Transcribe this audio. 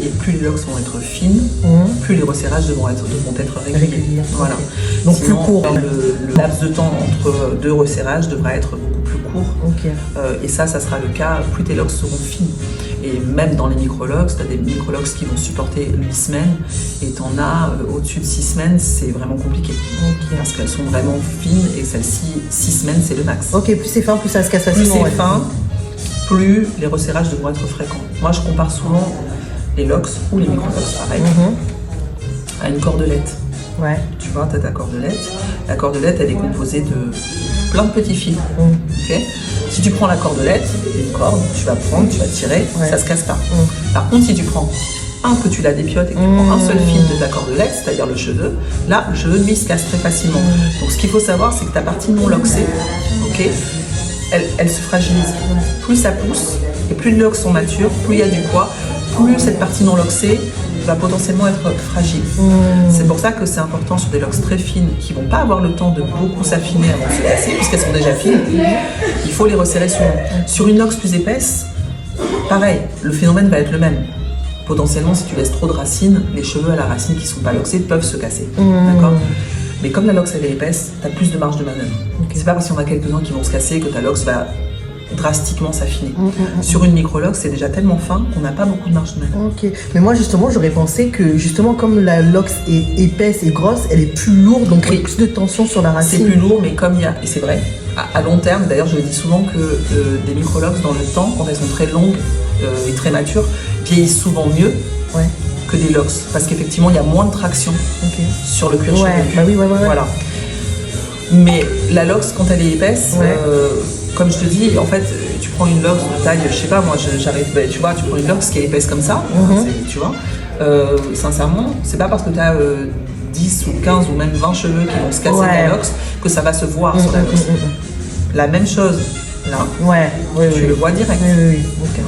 et plus les locks vont être fines, plus les resserrages devront être réguliers. Voilà. Donc sinon, plus court. Le laps de temps entre deux resserrages devra être beaucoup plus court. Et ça sera le cas, plus tes locks seront fines. Et même dans les micro-locks, tu as des micro-locks qui vont supporter 8 semaines et tu en as au-dessus de 6 semaines, c'est vraiment compliqué. Parce qu'elles sont vraiment fines et celles-ci, 6 semaines, c'est le max. Ok, plus c'est fin, plus ça se casse Plus facilement. c'est fin, plus les resserrages devront être fréquents. Moi, je compare souvent les locks ou les micro-locks, pareil, à une cordelette. Ouais. Tu vois, tu as ta cordelette. La cordelette, elle est composée de plein de petits fils. Okay, si tu prends la cordelette, une corde, tu vas prendre, tu vas tirer, ça se casse pas. Par contre, si tu prends que tu la dépiotes et que tu prends un seul fil de ta cordelette, c'est-à-dire le cheveu, là, le cheveu, lui, se casse très facilement. Donc, ce qu'il faut savoir, c'est que ta partie non loxée, ok, elle se fragilise. Plus ça pousse, et plus les locks sont matures, plus il y a du poids, plus cette partie non loxée va potentiellement être fragile. C'est pour ça que c'est important sur des locks très fines qui ne vont pas avoir le temps de beaucoup s'affiner avant de se casser, puisqu'elles sont déjà fines. Il faut les resserrer souvent. Sur une locks plus épaisse, pareil, le phénomène va être le même. Potentiellement, si tu laisses trop de racines, les cheveux à la racine qui ne sont pas loxés peuvent se casser. D'accord ? Mais comme la lox elle est épaisse, tu as plus de marge de manœuvre. C'est pas parce qu'il y en a quelques-uns qui vont se casser que ta lox va drastiquement s'affiner. Sur une micro-lox, c'est déjà tellement fin qu'on n'a pas beaucoup de marge de manœuvre. Ok, mais moi justement j'aurais pensé que justement comme la lox est épaisse et grosse, elle est plus lourde, donc il y a plus de tension sur la racine. C'est plus lourd, mais comme il y a, et c'est vrai, à long terme, d'ailleurs je le dis souvent que des micro-lox dans le temps, quand elles sont très longues et très matures, vieillissent souvent mieux que des lox, parce qu'effectivement il y a moins de traction sur le cuir chevelu. Bah oui, Voilà. Mais la lox, quand elle est épaisse, comme je te dis, en fait, tu prends une lox de taille, je sais pas, moi j'arrive, tu vois, tu prends une lox qui est épaisse comme ça, tu vois, sincèrement, c'est pas parce que tu as 10 ou 15 ou même 20 cheveux qui vont se casser ta lox que ça va se voir sur la lox. La même chose, là, tu le vois direct. Ok.